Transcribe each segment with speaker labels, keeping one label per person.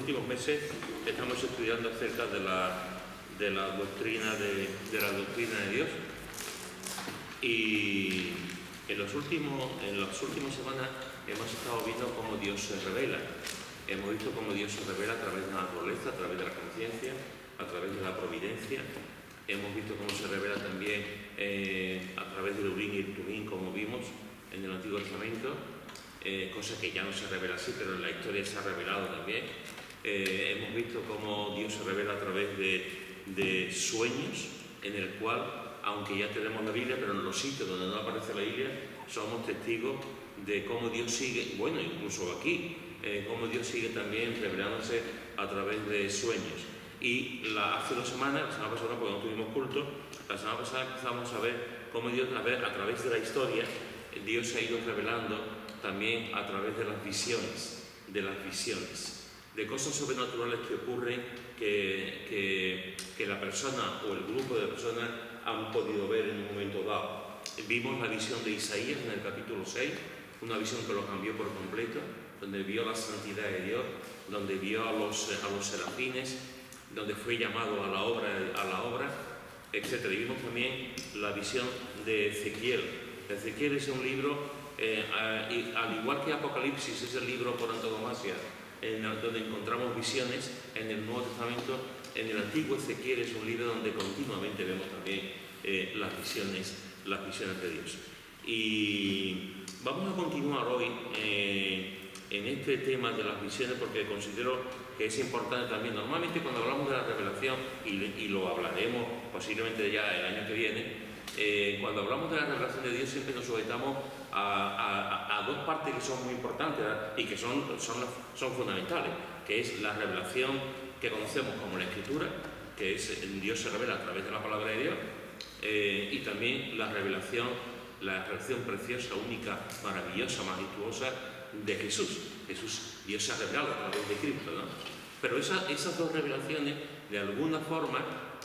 Speaker 1: últimos meses estamos estudiando acerca de la doctrina de Dios, y en las últimas semanas hemos estado viendo cómo Dios se revela. Hemos visto cómo Dios se revela a través de la naturaleza, a través de la conciencia, a través de la providencia. Hemos visto cómo se revela también a través del Urim y el Tumim, como vimos en el Antiguo Testamento, cosa que ya no se revela así, pero en la historia se ha revelado también. Hemos visto cómo Dios se revela a través de sueños, en el cual, aunque ya tenemos la Biblia, pero en los sitios donde no aparece la Biblia, somos testigos de cómo Dios sigue, bueno, incluso aquí, cómo Dios sigue también revelándose a través de sueños. Y hace 2 semanas, la semana pasada, porque no tuvimos culto, la semana pasada empezamos a ver cómo Dios, a través de la historia, Dios se ha ido revelando también a través de las visiones, de cosas sobrenaturales que ocurren que la persona o el grupo de personas han podido ver en un momento dado. Vimos la visión de Isaías en el capítulo 6, una visión que lo cambió por completo, donde vio la santidad de Dios, donde vio a los serafines, donde fue llamado a la obra, etc. Y vimos también la visión de Ezequiel. Ezequiel es un libro, al igual que Apocalipsis es el libro por antonomasia, donde encontramos visiones en el Nuevo Testamento. En el Antiguo Ezequiel es un libro donde continuamente vemos también las visiones de Dios. Y vamos a continuar hoy en este tema de las visiones, porque considero que es importante también. Normalmente cuando hablamos de la revelación, y lo hablaremos posiblemente ya el año que viene, cuando hablamos de la revelación de Dios siempre nos sujetamos a 2 partes que son muy importantes, ¿verdad? Y que son fundamentales, que es la revelación que conocemos como la Escritura, que es Dios se revela a través de la palabra de Dios, y también la revelación preciosa, única, maravillosa, majestuosa de Jesús. Dios se ha revelado a través de Cristo, ¿no? Pero esas 2 revelaciones, de alguna forma,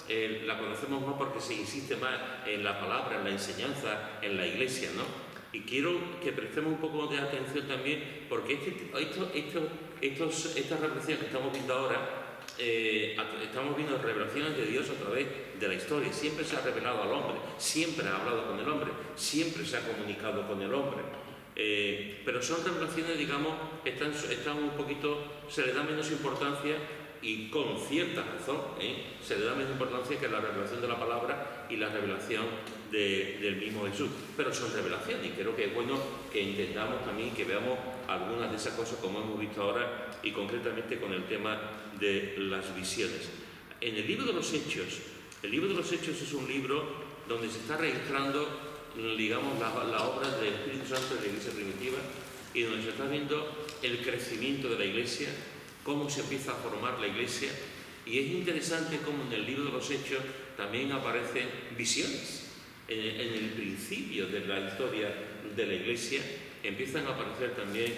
Speaker 1: la conocemos más porque se insiste más en la palabra, en la enseñanza, en la iglesia, ¿no? Y quiero que prestemos un poco de atención también, porque estas revelaciones que estamos viendo ahora, estamos viendo revelaciones de Dios a través de la historia. Siempre se ha revelado al hombre, siempre ha hablado con el hombre, siempre se ha comunicado con el hombre. Pero son revelaciones, digamos, están un poquito, se le da menos importancia, y con cierta razón, se le da menos importancia que la revelación de la palabra y la revelación del mismo Jesús. Pero son revelaciones, y creo que es bueno que entendamos también, que veamos algunas de esas cosas como hemos visto ahora, y concretamente con el tema de las visiones. En el libro de los Hechos es un libro donde se está registrando, digamos, la obra del Espíritu Santo de la Iglesia primitiva, y donde se está viendo el crecimiento de la Iglesia, cómo se empieza a formar la Iglesia. Y es interesante cómo en el libro de los Hechos también aparecen visiones. En el principio de la historia de la Iglesia empiezan a aparecer también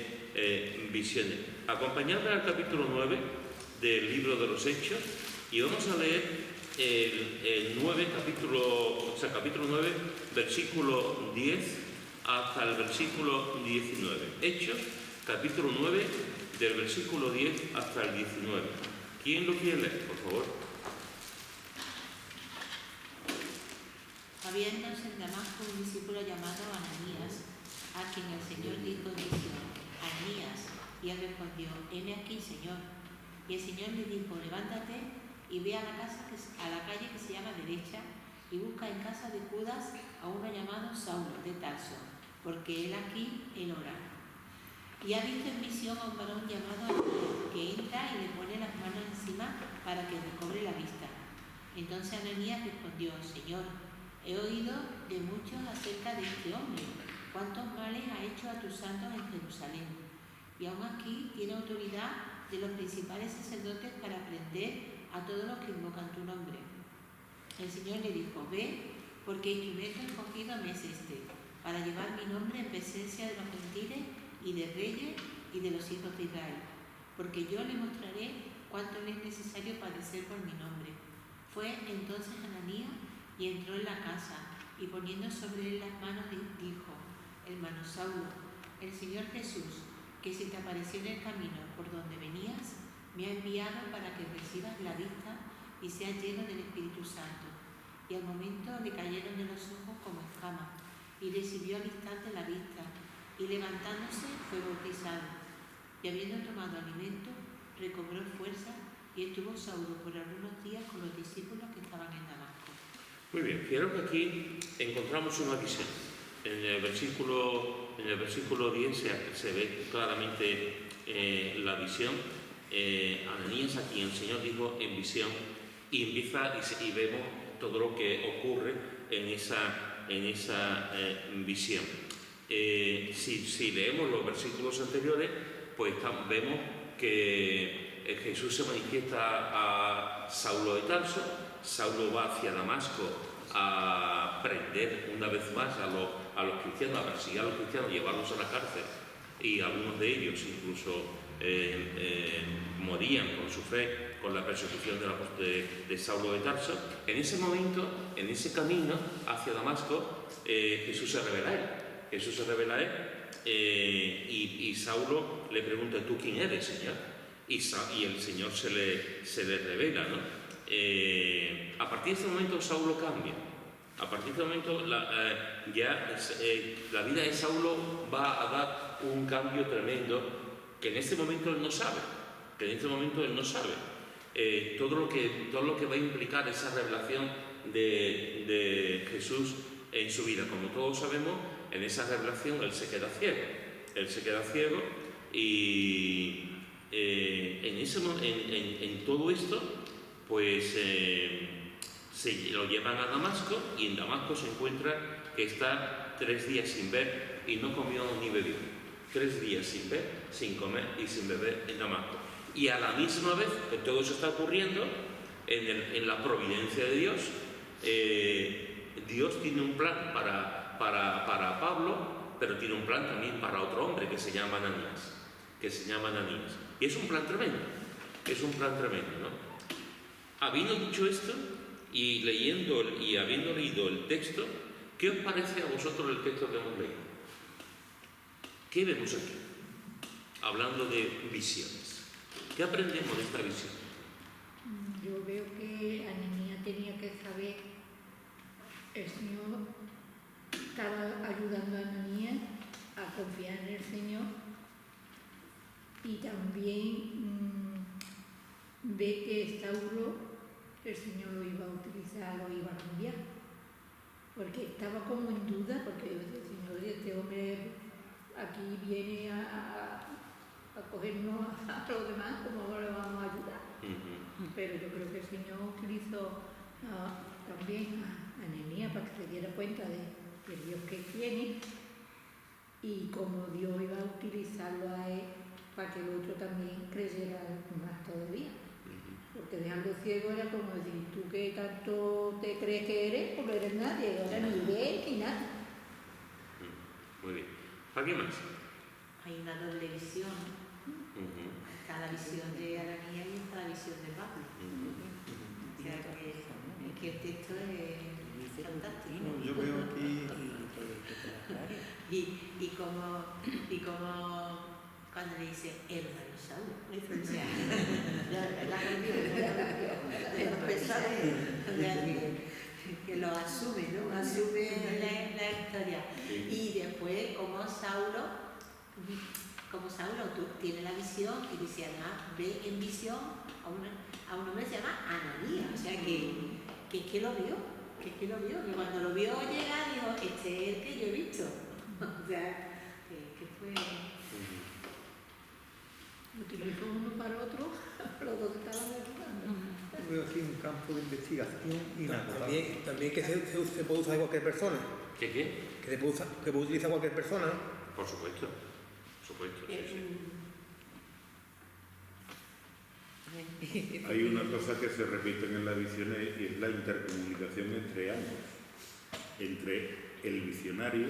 Speaker 1: visiones. Acompañadme al capítulo 9 del libro de los Hechos, y vamos a leer capítulo 9, versículo 10 hasta el versículo 19. Hechos, capítulo 9, del versículo 10 hasta el 19. ¿Quién lo quiere leer, por favor?
Speaker 2: Había entonces en Damasco un discípulo llamado Ananías, a quien el Señor dijo diciendo: Ananías. Y él respondió: heme aquí, Señor. Y el Señor le dijo: levántate y ve a la calle que se llama Derecha, y busca en casa de Judas a uno llamado Saulo de Tarso, porque él aquí ora. Y ha visto en visión a un varón llamado Ananías, que entra y le pone las manos encima para que recobre la vista. Entonces Ananías respondió: Señor, he oído de muchos acerca de este hombre, cuántos males ha hecho a tus santos en Jerusalén. Y aún aquí tiene autoridad de los principales sacerdotes para prender a todos los que invocan tu nombre. El Señor le dijo: ve, porque instrumento escogido me es este, para llevar mi nombre en presencia de los gentiles y de reyes y de los hijos de Israel, porque yo le mostraré cuánto le es necesario padecer por mi nombre. Fue entonces Ananías y entró en la casa, y poniendo sobre él las manos dijo: hermano Saulo, el Señor Jesús, que se te apareció en el camino por donde venías, me ha enviado para que recibas la vista y seas lleno del Espíritu Santo. Y al momento le cayeron de los ojos como escamas, y recibió al instante la vista, y levantándose fue bautizado. Y habiendo tomado alimento, recobró fuerza, y estuvo Saulo por algunos días con los discípulos que estaban en Damasco.
Speaker 1: Muy bien, fijaros que aquí encontramos una visión. En el versículo 10 se ve claramente la visión. Ananías, a quien el Señor dijo en visión, y empieza y vemos todo lo que ocurre en esa visión. Si leemos los versículos anteriores, pues vemos que Jesús se manifiesta a Saulo de Tarso. Saulo va hacia Damasco a prender una vez más a los cristianos, a perseguir a los cristianos, llevarlos a la cárcel, y algunos de ellos incluso morían con su fe, con la persecución de Saulo de Tarso. En ese momento, en ese camino hacia Damasco, Jesús se revela a él. Jesús se revela a él y Saulo le pregunta: ¿tú quién eres, Señor? Y el Señor se le revela, ¿no? A partir de este momento Saulo cambia. A partir de este momento la vida de Saulo va a dar un cambio tremendo que en este momento él no sabe. Todo lo que va a implicar esa revelación de Jesús en su vida. Como todos sabemos, en esa revelación él se queda ciego y en todo esto pues se lo llevan a Damasco, y en Damasco se encuentra que está 3 días sin ver y no comió ni bebió. 3 días sin ver, sin comer y sin beber en Damasco. Y a la misma vez que todo eso está ocurriendo, en la providencia de Dios, Dios tiene un plan para Pablo, pero tiene un plan también para otro hombre que se llama Ananías. Y es un plan tremendo, ¿no? Habiendo dicho esto, y habiendo leído el texto, ¿qué os parece a vosotros el texto que hemos leído? ¿Qué vemos aquí? Hablando de visiones. ¿Qué aprendemos de esta visión?
Speaker 3: Yo veo que Ananías tenía que saber, el Señor estaba ayudando a Ananías a confiar en el Señor, y también ve que Saulo, el Señor lo iba a utilizar, lo iba a cambiar, porque estaba como en duda, porque el Señor, este hombre aquí viene a cogernos a los demás, ¿cómo le vamos a ayudar? Pero yo creo que el Señor utilizó también a Ananías para que se diera cuenta del Dios que tiene, y como Dios iba a utilizarlo a él para que el otro también creyera más todavía. Porque dejarlo ciego era como decir: tú que tanto te crees que eres, pues no eres nadie, ahora ni ves ni nada.
Speaker 1: Muy bien. ¿Alguien más?
Speaker 2: Hay una doble visión. Está la visión de Ananías y está la visión de Pablo. O sea que el texto es fantástico.
Speaker 4: No, yo veo aquí
Speaker 2: y como cuando le dice hermano Saulo, o sea, la que lo asume, ¿no? Asume la historia. Y después como Saulo tiene la visión, y dice: además ve en visión a un hombre que se llama Ananías, o sea que lo vio, que cuando lo vio llegar dijo: este es el que yo he visto. O sea, que fue...
Speaker 3: Utilizó uno para otro, los dos estaban ayudando.
Speaker 4: veo aquí un campo de investigación inagotable.
Speaker 5: También que se puede usar cualquier persona.
Speaker 1: ¿Qué?
Speaker 5: Que puede utilizar cualquier persona, ¿no?
Speaker 1: Por supuesto, sí.
Speaker 6: Hay una cosa que se repite en las visiones, y es la intercomunicación entre ambos, entre el visionario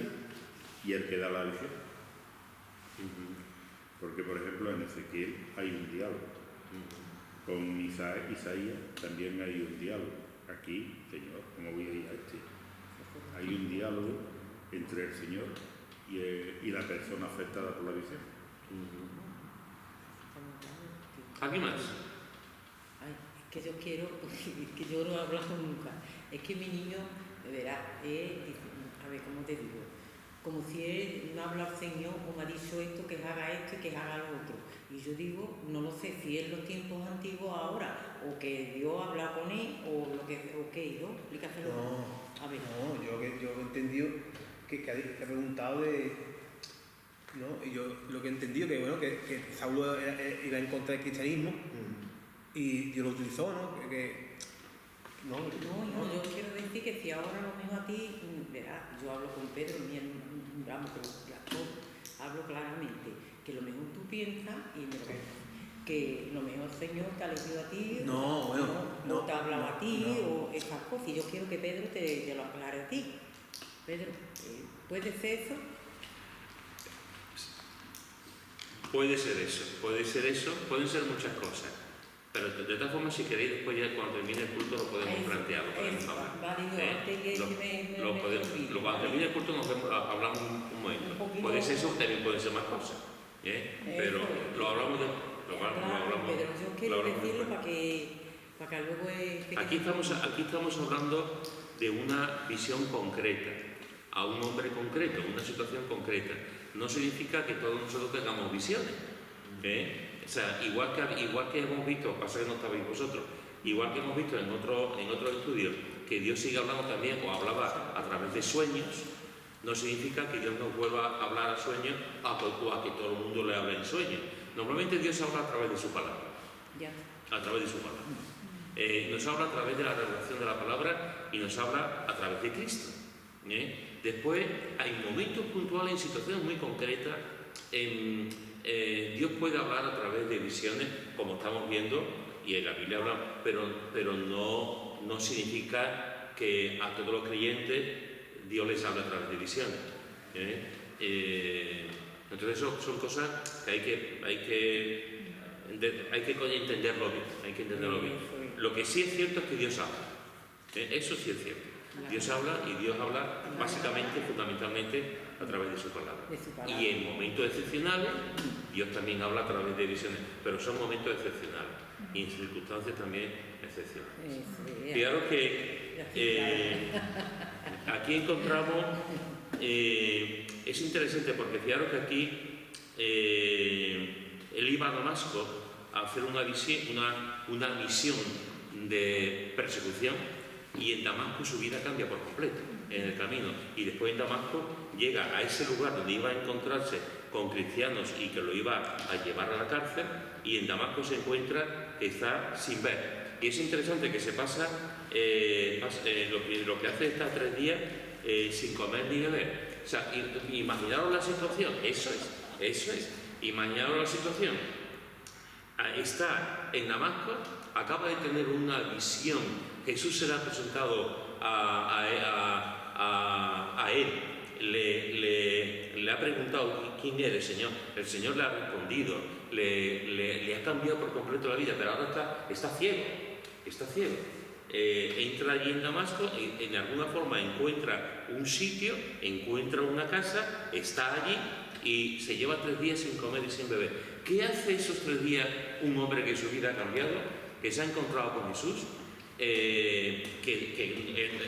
Speaker 6: y el que da la visión. Porque, por ejemplo, en Ezequiel hay un diálogo. Con Isaías también hay un diálogo. Aquí, Señor, ¿cómo voy a ir a este? Hay un diálogo entre el Señor y la persona afectada por la visión.
Speaker 1: ¿Alguien más?
Speaker 7: Ay, es que yo quiero, que yo no he hablado nunca. Es que mi niño, de verdad, a ver, ¿cómo te digo? Como si él no habla al Señor o me ha dicho esto, que haga esto y que haga lo otro. Y yo digo, no lo sé, si es los tiempos antiguos ahora, o que Dios habla con él, o lo que, o qué, ¿no? Explícaselo.
Speaker 5: No,
Speaker 7: A ver.
Speaker 5: no, yo he entendido que ha preguntado de... ¿no? Y yo lo que he entendido que Saulo iba en contra del cristianismo y Dios lo utilizó, ¿no? No,
Speaker 7: yo quiero decir que si ahora lo mismo a ti, verás, yo hablo con Pedro, vamos, hablo claramente, que lo mejor tú piensas y que lo mejor el Señor te ha elegido a ti, o te ha hablado a ti, o esas cosas. Y yo quiero que Pedro te lo aclare a ti. Pedro, ¿puede ser eso?
Speaker 1: Puede ser eso, pueden ser muchas cosas. Pero de todas formas, si queréis, después ya cuando termine el culto lo podemos plantear, lo podemos hablar. Cuando termine el culto hablamos un momento. Puede ser eso, también puede ser más cosas. Pero lo hablamos después.
Speaker 7: Pedro, yo quiero decirlo para que luego...
Speaker 1: Aquí estamos hablando de una visión concreta, a un hombre concreto, una situación concreta. No significa que todos nosotros tengamos visiones. O sea, igual que hemos visto, pasa que no estabais vosotros, igual que hemos visto en otros estudios que Dios sigue hablando también o hablaba a través de sueños, no significa que Dios nos vuelva a hablar a sueños a que todo el mundo le hable en sueños. Normalmente Dios habla a través de su palabra. A través de su palabra. Nos habla a través de la revelación de la palabra y nos habla a través de Cristo. Después hay momentos puntuales en situaciones muy concretas. Dios puede hablar a través de visiones, como estamos viendo, y en la Biblia habla, pero no significa que a todos los creyentes Dios les habla a través de visiones. Entonces son cosas que hay que entenderlo bien. Lo que sí es cierto es que Dios habla. Eso sí es cierto. Dios habla y Dios habla básicamente, fundamentalmente, a través de su palabra. Y en momentos excepcionales, Dios también habla a través de visiones, pero son momentos excepcionales y en circunstancias también excepcionales. Fijaros que aquí encontramos, es interesante porque fijaros que aquí él iba a Damasco a hacer una misión de persecución. Y en Damasco su vida cambia por completo en el camino. Y después en Damasco llega a ese lugar donde iba a encontrarse con cristianos y que lo iba a llevar a la cárcel. Y en Damasco se encuentra que está sin ver. Y es interesante que se pasa, lo que hace está 3 días sin comer ni beber. O sea, imaginaros la situación. Eso es. Imaginaros la situación. Está en Damasco, acaba de tener una visión. Jesús se le ha presentado a él, le ha preguntado ¿quién eres, Señor? El Señor le ha respondido, le ha cambiado por completo la vida, pero ahora está ciego. Entra allí en Damasco, en alguna forma encuentra un sitio, encuentra una casa, está allí y se lleva 3 días sin comer y sin beber. ¿Qué hace esos 3 días un hombre que su vida ha cambiado, que se ha encontrado con Jesús? Que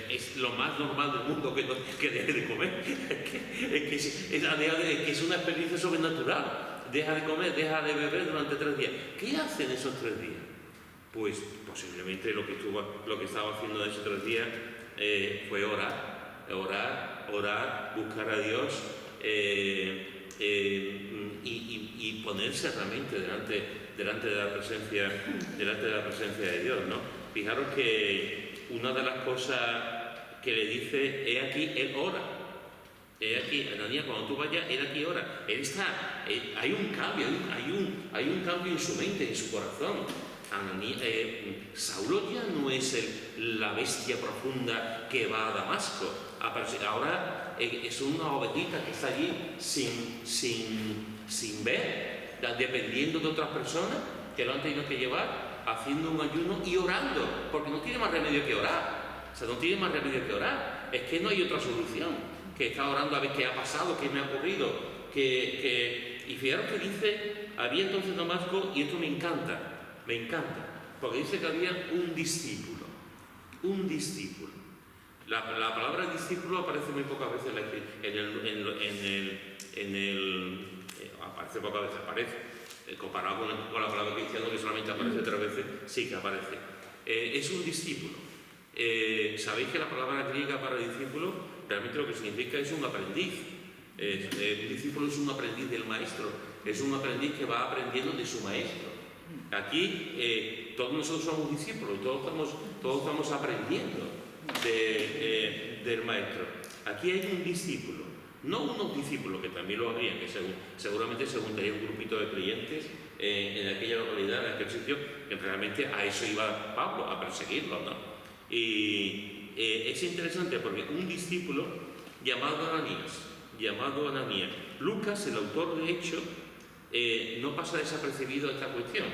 Speaker 1: es lo más normal del mundo que deje de comer, que es una experiencia sobrenatural. Deja de comer, deja de beber durante 3 días. ¿Qué hace en esos 3 días? Pues posiblemente lo que estaba haciendo en esos 3 días fue orar, buscar a Dios y ponerse realmente delante de la presencia de Dios, ¿no? Fijaros que una de las cosas que le dice, he aquí, él ora. He aquí, Ananías, cuando tú vayas, él aquí ora. Él está, hay un cambio, hay un cambio en su mente, en su corazón. Saulo ya no es la bestia profunda que va a Damasco. Ahora es una ovejita que está allí sin ver, dependiendo de otras personas que lo han tenido que llevar, haciendo un ayuno y orando, porque no tiene más remedio que orar. O sea, no tiene más remedio que orar. Es que no hay otra solución que está orando a ver qué ha pasado, qué me ha ocurrido. Y fijaros que dice, había entonces en Damasco, y esto me encanta, me encanta, porque dice que había un discípulo, un discípulo. La palabra discípulo aparece muy pocas veces aparece pocas veces, comparado con la palabra cristiano, que solamente aparece 3 veces, sí que aparece. Es un discípulo. Sabéis que la palabra griega para discípulo realmente lo que significa es un aprendiz. Un discípulo es un aprendiz del maestro, es un aprendiz que va aprendiendo de su maestro. Aquí todos nosotros somos discípulos, todos estamos aprendiendo del maestro. Aquí hay un discípulo, no unos discípulos que también lo habrían, que seguramente se juntaría un grupito de creyentes en aquella localidad, en aquel sitio, que realmente a eso iba Pablo, a perseguirlo, ¿no? Y es interesante porque un discípulo llamado Ananías, Lucas, el autor de Hechos, no pasa desapercibido esta cuestión.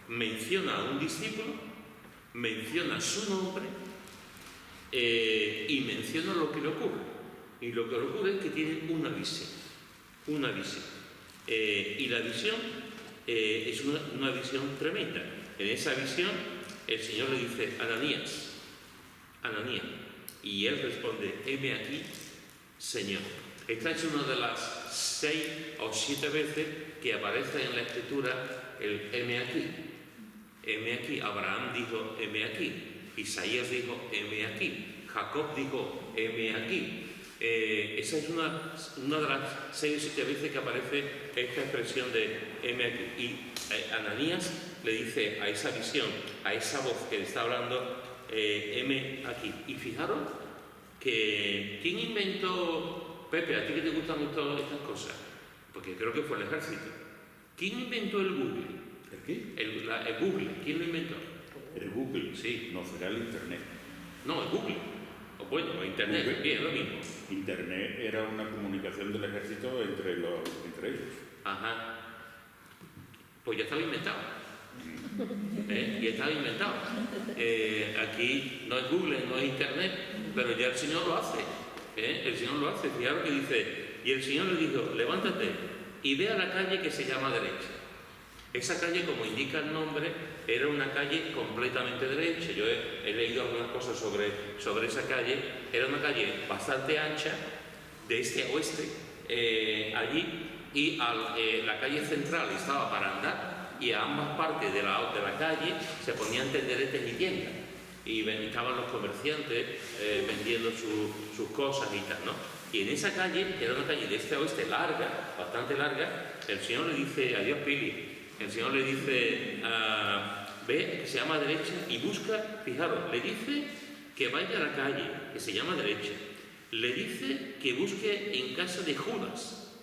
Speaker 1: Menciona a un discípulo, menciona su nombre y menciona lo que le ocurre. Y lo que le ocurre es que tiene una visión. Y la visión es una visión tremenda. En esa visión el Señor le dice, Ananías. Y él responde, heme aquí, Señor. Esta es una de las 6 o 7 veces que aparece en la Escritura el heme aquí. Heme aquí. Abraham dijo, heme aquí. Isaías dijo, heme aquí. Jacob dijo, heme aquí. Esa es una de las 6 o 7 veces que aparece esta expresión de heme aquí. Y Ananías le dice a esa visión, a esa voz que le está hablando, heme aquí. Y fijaros que ¿quién inventó, Pepe, a ti que te gustan mucho estas cosas? Porque creo que fue el ejército. ¿Quién inventó el Google?
Speaker 6: ¿El qué?
Speaker 1: El Google, ¿quién lo inventó?
Speaker 6: El Google.
Speaker 1: Sí.
Speaker 6: No, será el Internet.
Speaker 1: No, el Google. O bueno, Internet,
Speaker 6: Google.
Speaker 1: bien, lo mismo.
Speaker 6: Internet era una comunicación del ejército entre ellos.
Speaker 1: Ajá. Pues ya estaba inventado. Ya estaba inventado. Aquí no es Google, no es Internet, pero ya el Señor lo hace. El Señor lo hace. Fijaros que dice, y el Señor le dijo, levántate y ve a la calle que se llama derecha. Esa calle, como indica el nombre, era una calle completamente derecha. Yo he leído algunas cosas sobre esa calle. Era una calle bastante ancha, de este a oeste, allí, y la calle central estaba para andar, y a ambas partes de la calle se ponían tenderetes y tiendas. Y estaban los comerciantes vendiendo sus cosas y tal, ¿no? Y en esa calle, que era una calle de este a oeste larga, bastante larga, el Señor le dice, adiós Pili, el Señor le dice, ve, que se llama derecha, y busca, fijaros, le dice que vaya a la calle, que se llama derecha, le dice que busque en casa de Judas,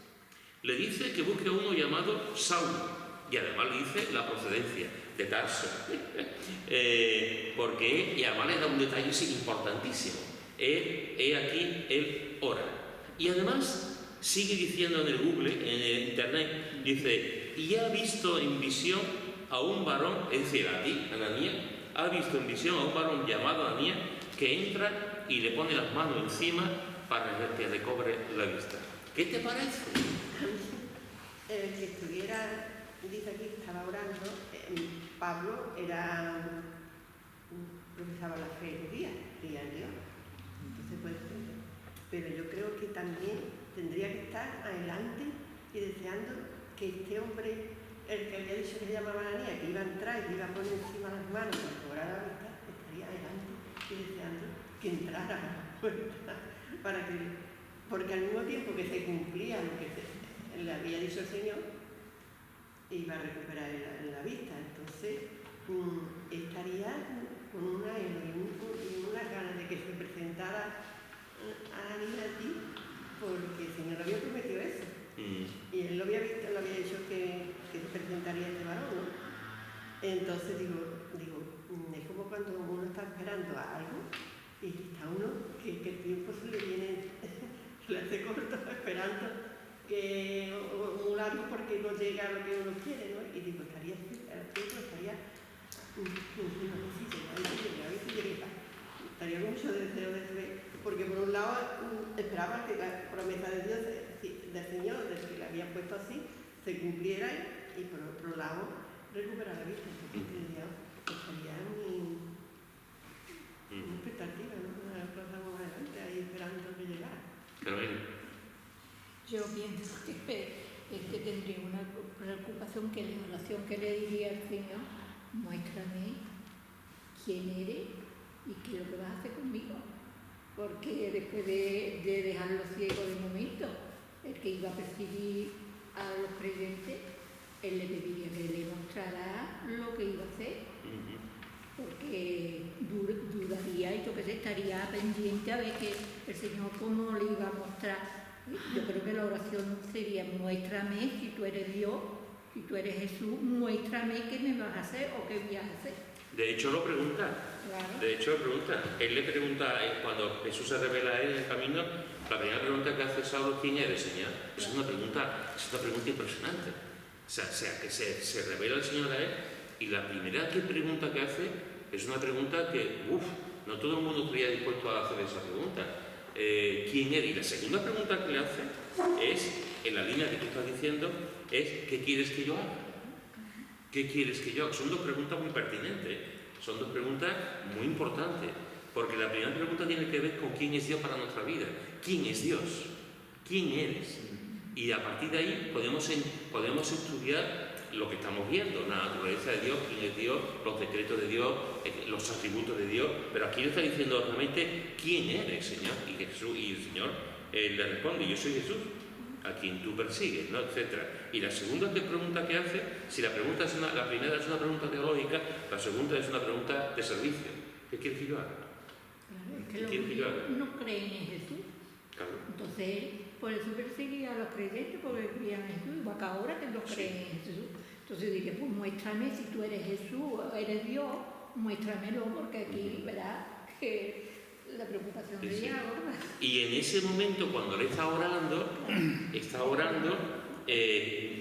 Speaker 1: le dice que busque a uno llamado Saulo, y además le dice la procedencia, de Tarso, porque, y además le da un detalle importantísimo, aquí él ora, y además sigue diciendo en el Google, en el Internet, dice, y ha visto en visión a un varón, es decir, a ti, Ananías, ha visto en visión a un varón llamado Ananías, que entra y le pone las manos encima para que recobre la vista. ¿Qué te parece?
Speaker 8: El que estuviera, dice aquí que estaba orando, Pablo profesaba la fe judía, creía en Dios. Entonces puede ser. Pero yo creo que también tendría que estar adelante y deseando que este hombre, el que había dicho que se llamaba Ananías, que iba a entrar y le iba a poner encima las manos para cobrar la vista, estaría adelante y deseando que entrara a la puerta, porque al mismo tiempo que se cumplía lo que le había dicho el Señor, iba a recuperar la vista. Entonces estaría con una gana de que se presentara Ananías allí, porque el Señor había prometido eso. Y él lo había visto, lo había dicho que se presentaría este varón, ¿no? Entonces digo, es como cuando uno está esperando a algo y está uno que el tiempo se le viene, se le hace corto esperando muy largo porque no llega a lo que uno quiere, ¿no? Y digo, estaría a ver si llega, estaría con mucho deseo de ver, porque por un lado esperaba que la promesa de Dios, del Señor, del que le había puesto así, se cumpliera, y por otro lado recuperar la vista, entonces ya estaría muy expectativa, ¿no? Pasamos adelante ahí esperando que llegara.
Speaker 1: Carmen,
Speaker 3: Yo pienso que tendría una preocupación, que la oración que le diría al Señor: muéstrame quién eres y qué es lo que vas a hacer conmigo. Porque después de dejarlo ciego de momento, el que iba a perseguir a los creyentes, él le pediría que le mostrara lo que iba a hacer. Porque dudaría y yo que sé, estaría pendiente a ver que el Señor cómo le iba a mostrar. Yo creo que la oración sería: muéstrame si tú eres Dios, si tú eres Jesús, muéstrame qué me vas a hacer o qué voy a hacer.
Speaker 1: de hecho lo pregunta.
Speaker 3: Claro.
Speaker 1: De hecho lo pregunta. Él le pregunta, cuando Jesús se revela a él en el camino, la primera pregunta que hace Saulo: ¿quién eres, Señor? Es una pregunta impresionante. O sea que se revela el Señor a él, y la primera pregunta que hace es una pregunta que, no todo el mundo estaría dispuesto a hacer esa pregunta. ¿Quién eres? Y la segunda pregunta que le hace es, en la línea que tú estás diciendo, es: ¿qué quieres que yo haga? ¿Qué quieres que yo haga? Son dos preguntas muy pertinentes, son dos preguntas muy importantes, porque la primera pregunta tiene que ver con quién es Dios para nuestra vida. ¿Quién es Dios? ¿Quién eres? Y a partir de ahí podemos estudiar lo que estamos viendo: la naturaleza de Dios, quién es Dios, los decretos de Dios, los atributos de Dios. Pero aquí le está diciendo realmente: ¿quién eres, Señor? Y el Señor le responde: yo soy Jesús, a quien tú persigues, ¿no? Etcétera. Y la segunda pregunta que hace, si la primera es una pregunta teológica, la segunda es una pregunta de servicio. ¿Qué quieres que yo haga?
Speaker 3: Claro, es que los judíos no creen en Jesús.
Speaker 1: Claro.
Speaker 3: Entonces, por eso perseguía a los creyentes, porque creían en Jesús, igual que ahora que no creen en Jesús. Entonces diría: pues muéstrame si tú eres Jesús, eres Dios, muéstramelo, porque aquí, ¿verdad?, que la preocupación de ella ahora.
Speaker 1: Y en ese momento, cuando él está orando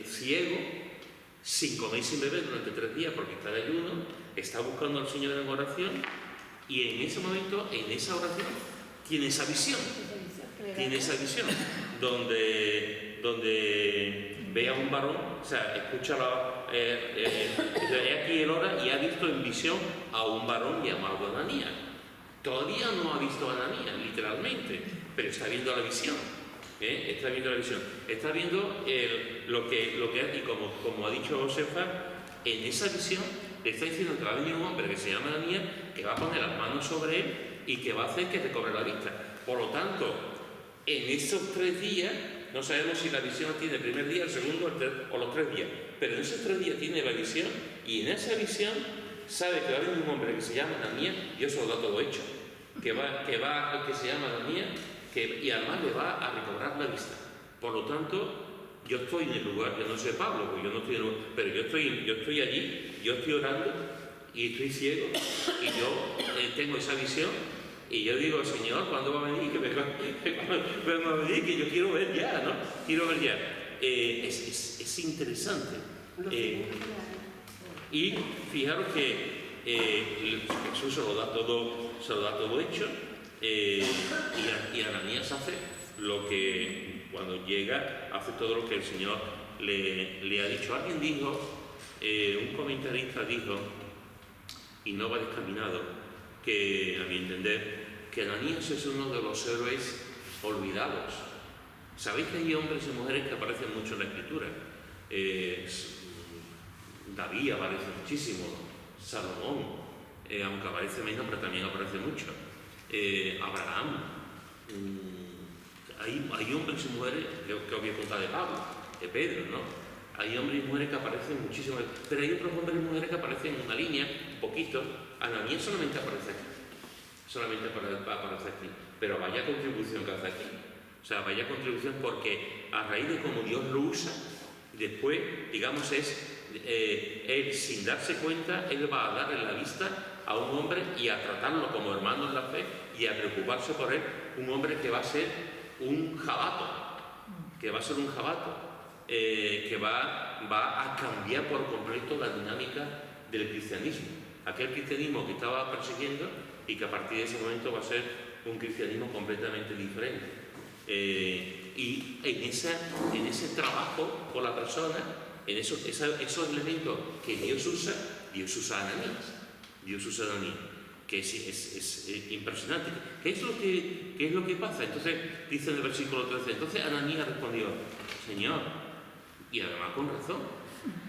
Speaker 1: ciego, sin comer y sin beber durante 3 días, porque está de ayuno, está buscando al Señor en oración, y en ese momento, en esa oración, tiene esa visión. Tiene esa visión, donde ve a un varón, o sea, escucha aquí él ora y ha visto en visión a un varón llamado Ananías. Todavía no ha visto a Ananías, literalmente, pero está viendo la visión. Está viendo la visión. Está viendo lo que hace, y como ha dicho Josefa, en esa visión le está diciendo que va a venir un hombre que se llama Ananías, que va a poner las manos sobre él y que va a hacer que recobre la vista. Por lo tanto, en esos 3 días, no sabemos si la visión tiene el primer día, el segundo o los 3 días, pero en esos 3 días tiene la visión, y en esa visión sabe que va a venir un hombre que se llama Ananías, y eso lo da todo hecho, que se llama Ananías, y además le va a recobrar la vista. Por lo tanto, yo estoy en el lugar, yo no soy Pablo, porque yo no estoy en el lugar, pero yo estoy allí, yo estoy orando, y estoy ciego, y yo tengo esa visión. Y yo digo: Señor, ¿cuándo va a venir? ¿Cuándo va a venir? Que yo quiero ver ya, ¿no? Quiero ver ya. Es interesante. Y fijaros que Jesús se lo da todo hecho, y Ananías hace lo que, cuando llega, hace todo lo que el Señor le ha dicho. Alguien dijo, un comentarista dijo, y no va descaminado, que, a mi entender, que Ananías es uno de los héroes olvidados. Sabéis que hay hombres y mujeres que aparecen mucho en la Escritura. David aparece muchísimo, Salomón, aunque aparece menos, pero también aparece mucho. Abraham. Hay hombres y mujeres, que os voy a contar de Pablo, de Pedro, ¿no? Hay hombres y mujeres que aparecen muchísimo, pero hay otros hombres y mujeres que aparecen en una línea, un poquito. Ananías solamente aparece aquí, pero vaya contribución que hace aquí. O sea, vaya contribución, porque a raíz de cómo Dios lo usa, después, digamos, él, sin darse cuenta, él va a darle la vista a un hombre y a tratarlo como hermano en la fe y a preocuparse por él, un hombre que va a ser un jabato, que va a cambiar por completo la dinámica del cristianismo. Aquel cristianismo que estaba persiguiendo, y que a partir de ese momento va a ser un cristianismo completamente diferente. Y en ese trabajo con la persona, En esos elementos que Dios usa a Ananías. Dios usa a Ananías, que es impresionante. ¿Qué es lo que pasa? Entonces, dice en el versículo 13, entonces Ananías respondió, Señor, y además con razón,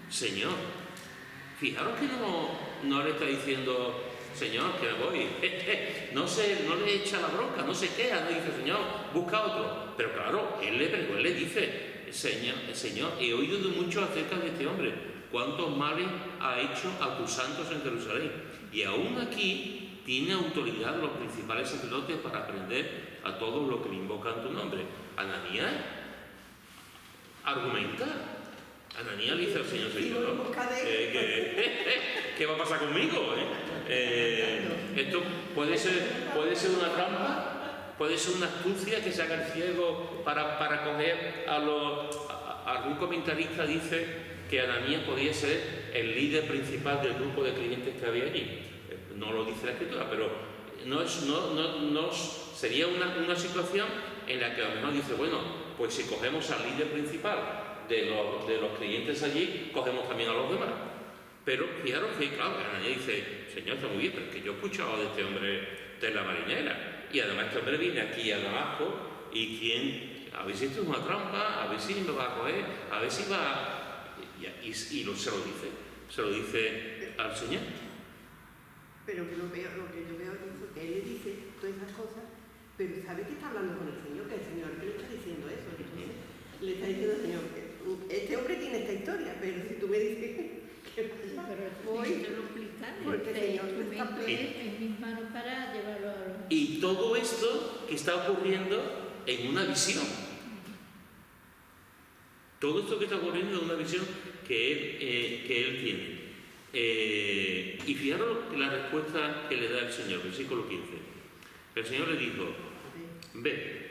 Speaker 1: Señor, fijaros que no le está diciendo, Señor, que me voy, no le echa la bronca, no se queja, no dice, Señor, busca otro. Pero claro, él le dice, Señor, he oído de mucho acerca de este hombre, cuántos males ha hecho a tus santos en Jerusalén. Y aún aquí tiene autoridad los principales sacerdotes para aprender a todos los que le invocan tu nombre. Ananías argumenta. Ananías le dice al Señor, ¿qué va a pasar conmigo? Esto puede ser una trampa, puede ser una astucia que se haga el ciego para coger algún comentarista dice que Ananías podía ser el líder principal del grupo de creyentes que había allí. No lo dice la Escritura, pero sería una situación en la que a lo mejor dice, bueno, pues si cogemos al líder principal de los creyentes allí, cogemos también a los demás. Pero fijaros que, claro, Ananías dice, Señor, está muy bien, pero es que yo he escuchado de este hombre de la marinera, y además este hombre viene aquí a Damasco, y a ver si esto es una trampa, a ver si me va a coger, a ver si va... se lo dice al Señor.
Speaker 8: Pero lo que yo veo es que él le dice todas esas cosas, pero sabe que está hablando con el Señor, que el Señor que le está diciendo eso. Entonces, le está diciendo al Señor que este hombre tiene esta historia, pero si tú me dices que voy,
Speaker 3: te lo explican,
Speaker 8: porque el Señor
Speaker 3: tu
Speaker 8: me está
Speaker 3: mente en mis manos para llevarlo a...
Speaker 1: Y todo esto que está ocurriendo en una visión. Todo esto que está ocurriendo en una visión que él tiene. Y fijaros la respuesta que le da el Señor, versículo 15. El Señor le dijo, ve.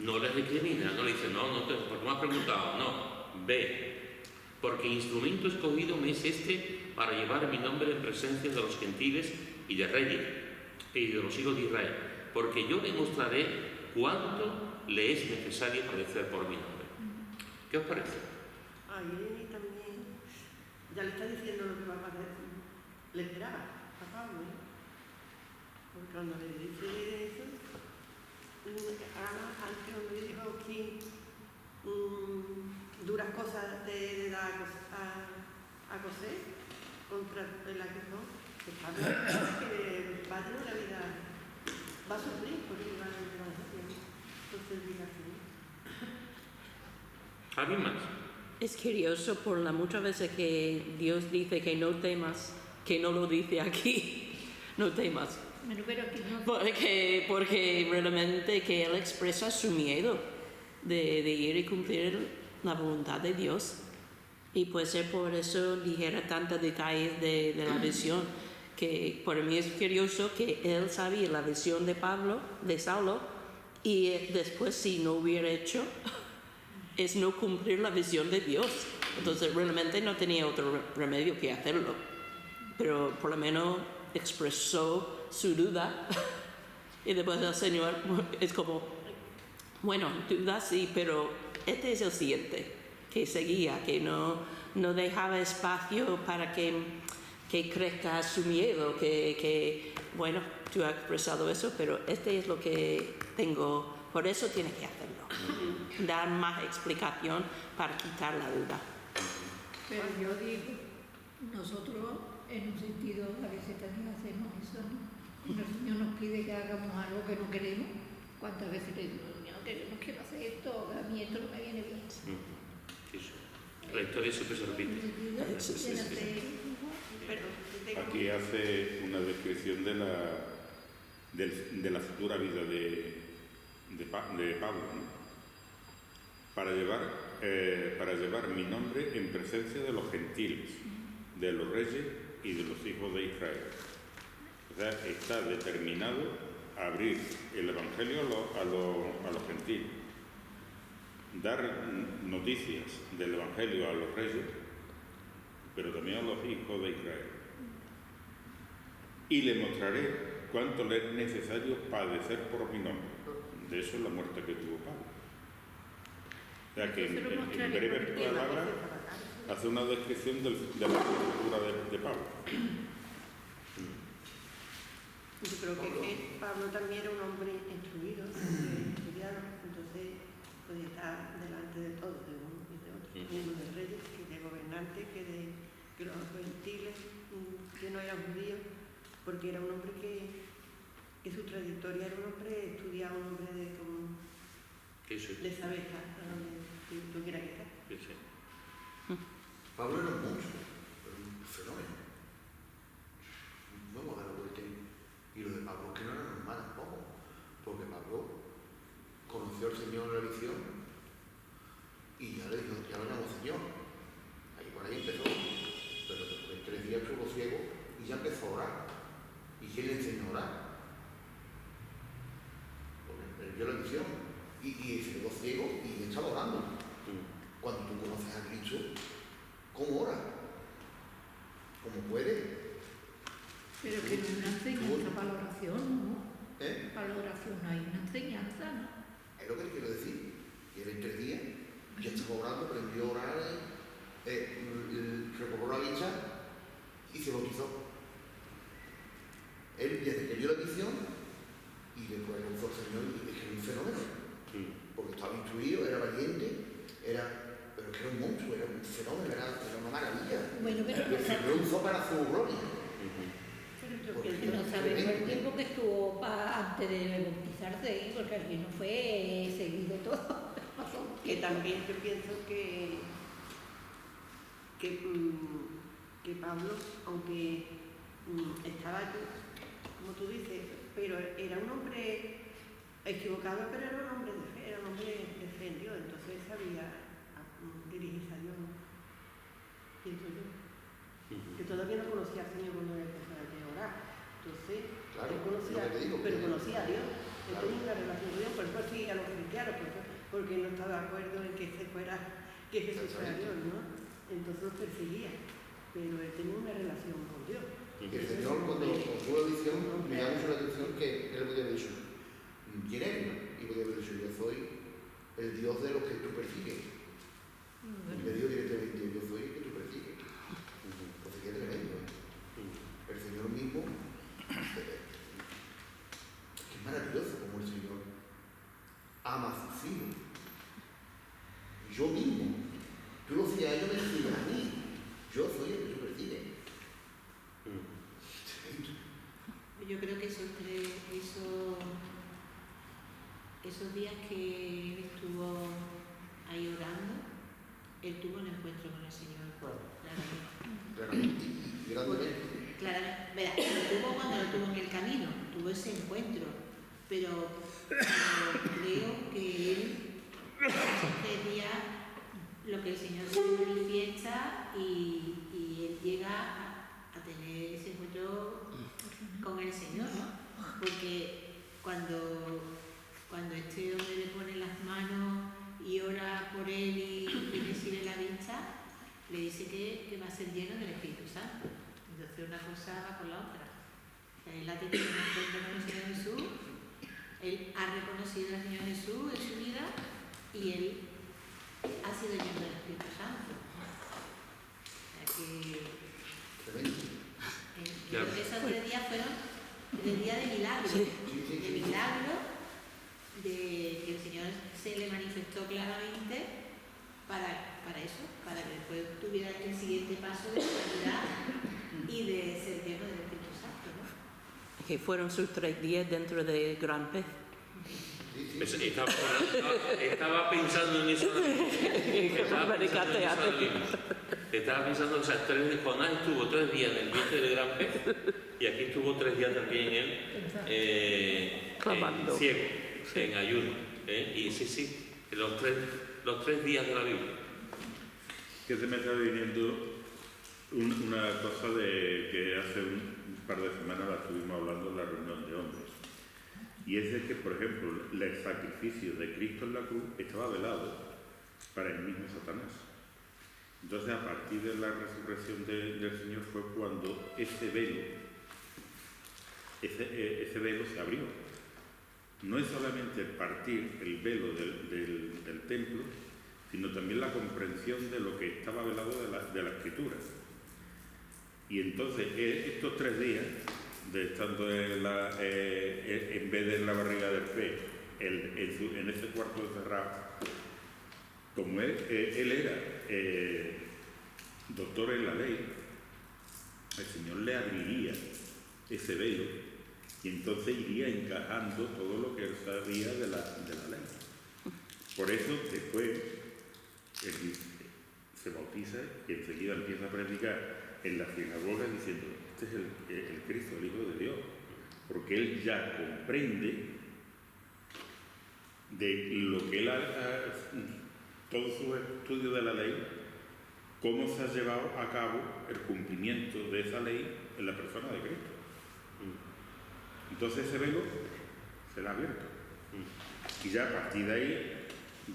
Speaker 1: No le recrimina, no le dice, porque me has preguntado, no, ve. Porque instrumento escogido me es este para llevar mi nombre en presencia de los gentiles y de reyes y de los hijos de Israel. Porque yo demostraré cuánto le es necesario padecer por mi nombre. ¿Qué os parece?
Speaker 8: Ahí también ya le está diciendo lo que va a pasar. Le esperaba a Pablo, porque cuando le dice eso, antes cuando le dijo aquí duras cosas te da a coser contra el aguijón, que Pablo que va a tener una vida, va a sufrir porque va a tener una vida. Entonces diga así.
Speaker 1: ¿Alguien más?
Speaker 7: Es curioso por muchas veces que Dios dice que no temas, que no lo dice aquí, no temas.
Speaker 3: Bueno, pero aquí no...
Speaker 7: Porque realmente que Él expresa su miedo de ir y cumplir la voluntad de Dios. Y puede ser por eso dijera tantos detalles de la visión, que para mí es curioso que Él sabía la visión de Saulo, y después si no hubiera hecho... es no cumplir la visión de Dios. Entonces realmente no tenía otro remedio que hacerlo. Pero por lo menos expresó su duda. Y después el Señor es como, bueno, duda sí, pero este es el siguiente, que seguía, que no dejaba espacio para que crezca su miedo, que bueno, tú has expresado eso, pero este es lo que tengo, por eso tienes que hacerlo. Dar más explicación para quitar la duda.
Speaker 3: Pero yo digo, nosotros en un sentido a veces también hacemos eso, ¿no? Cuando el Señor nos pide que hagamos algo que no queremos, ¿cuántas veces le digo, Señor, que no quiero hacer esto, a mí esto no me viene bien?
Speaker 1: La historia siempre se repite.
Speaker 6: Aquí hace una descripción de la futura vida de Pablo, ¿no? Para llevar mi nombre en presencia de los gentiles, de los reyes y de los hijos de Israel. O sea, está determinado a abrir el Evangelio a los gentiles, dar noticias del Evangelio a los reyes, pero también a los hijos de Israel. Y le mostraré cuánto le es necesario padecer por mi nombre. De eso es la muerte que tuvo Pablo. O sea que en breves palabras hace una descripción de la cultura de Pablo.
Speaker 8: Yo creo que Pablo también era un hombre instruido, estudiado, entonces podía estar delante de todos, de uno y de otro, mismo de reyes, que de gobernantes, que los gentiles, que no eran judíos, porque era un hombre que su trayectoria era un hombre estudiado, un hombre de saber estar a donde tú quieras que estar.
Speaker 1: Sí, sí.
Speaker 9: Pablo era un monstruo, era un fenómeno. Vamos a dar la vuelta. Y lo de Pablo que no era normal tampoco, porque Pablo conoció al Señor en la visión y ya le dijo, ya lo llamó Señor. Ahí por ahí empezó, pero después de 3 días estuvo ciego y ya empezó a orar. ¿Y quién le enseñó a orar? Porque él vio la visión y se quedó ciego y estaba orando. Cuando tú conoces a Cristo, ¿cómo oras? ¿Cómo puedes?
Speaker 3: Pero que no es una enseñanza para la oración, ¿no? Para la oración no hay una enseñanza, ¿no?
Speaker 9: Es lo que le quiero decir. Y él en 3 días ya estaba orando, aprendió a orar, recobró la vista y se bautizó. Él desde que vio la visión y después lo usó el Señor y es que era un fenómeno. Porque estaba instruido, era valiente, pero que era un monstruo, era un fenómeno, era una maravilla.
Speaker 3: Bueno, pero
Speaker 9: el Señor lo usó para su gloria.
Speaker 3: Porque no sabemos el tiempo que estuvo antes de bautizarse, porque aquí no fue seguido todo.
Speaker 8: Que también yo pienso que Pablo, aunque estaba, como tú dices, pero era un hombre equivocado, pero era un hombre de fe, era un hombre de fe en Dios, entonces sabía dirigirse a Dios, ¿no? Pienso yo. Que todavía no conocía al Señor cuando empezó a orar. Entonces,
Speaker 9: claro,
Speaker 8: él conocía, pero conocía a Dios. Él tenía una relación con Dios, por eso sí a los cristianos, porque no estaba de acuerdo en que Jesús fuera Dios, ¿no? Entonces los perseguía, pero él tenía una relación con Dios.
Speaker 9: Y el Señor, cuando tuvo la visión, me da mucho la atención que él podía haber dicho, ¿quién eres? Y podía haber dicho, yo soy el Dios de los que tú persigues. Y le digo directamente, yo soy el que tú persigues. Entonces, qué tremendo, ¿eh? El Señor mismo, es maravilloso como el Señor ama a sus hijos. Yo mismo, tú lo decías, ellos me siguen a mí, yo soy el que tú persigues.
Speaker 2: Yo creo que esos días que él estuvo ahí orando, él tuvo un encuentro con el Señor.
Speaker 9: Claramente.
Speaker 2: Claramente. Verá, lo tuvo cuando lo tuvo en el camino, tuvo ese encuentro, pero creo que él, esos 3 días, lo que el Señor se le manifiesta y él llega a tener ese encuentro con el Señor, ¿no? Porque cuando este hombre le pone las manos y ora por él y recibe la vista, le dice que va a ser lleno del Espíritu Santo. Entonces una cosa va con la otra. O sea, él ha tenido un encuentro con el Señor Jesús, él ha reconocido al Señor Jesús en su vida y él ha sido lleno del Espíritu Santo. O sea que yo creo que esos 3 días fueron 3 días de milagro, de que el Señor se le manifestó claramente para eso, para que después tuviera el siguiente paso de sanidad y de ser lleno del Espíritu Santo, ¿no?
Speaker 7: Que fueron sus 3 días dentro de Gran Pez.
Speaker 1: Estaba pensando en eso. Estaba pensando, o sea, Jonás estuvo 3 días en el vientre del gran pez y aquí estuvo 3 días también él ciego, en ayuno. Y sí, los tres días de la Biblia.
Speaker 6: Que se me está viniendo una cosa de que hace un par de semanas la estuvimos hablando en la reunión de hombres. Y es de que, por ejemplo, el sacrificio de Cristo en la cruz estaba velado para el mismo Satanás. Entonces, a partir de la resurrección del Señor fue cuando ese velo se abrió. No es solamente partir el velo del templo, sino también la comprensión de lo que estaba velado de la Escritura. Y entonces estos 3 días, de estando en vez de en la barriga del pez, en ese cuarto encerrado, como él era doctor en la ley, el Señor le abriría ese velo y entonces iría encajando todo lo que él sabía de la ley. Por eso después él se bautiza y enseguida empieza a predicar en la sinagoga diciendo: este es el Cristo, el Hijo de Dios, porque él ya comprende de lo que él todo su estudio de la ley, cómo se ha llevado a cabo el cumplimiento de esa ley en la persona de Cristo. Entonces ese velo se le ha abierto. Y ya a partir de ahí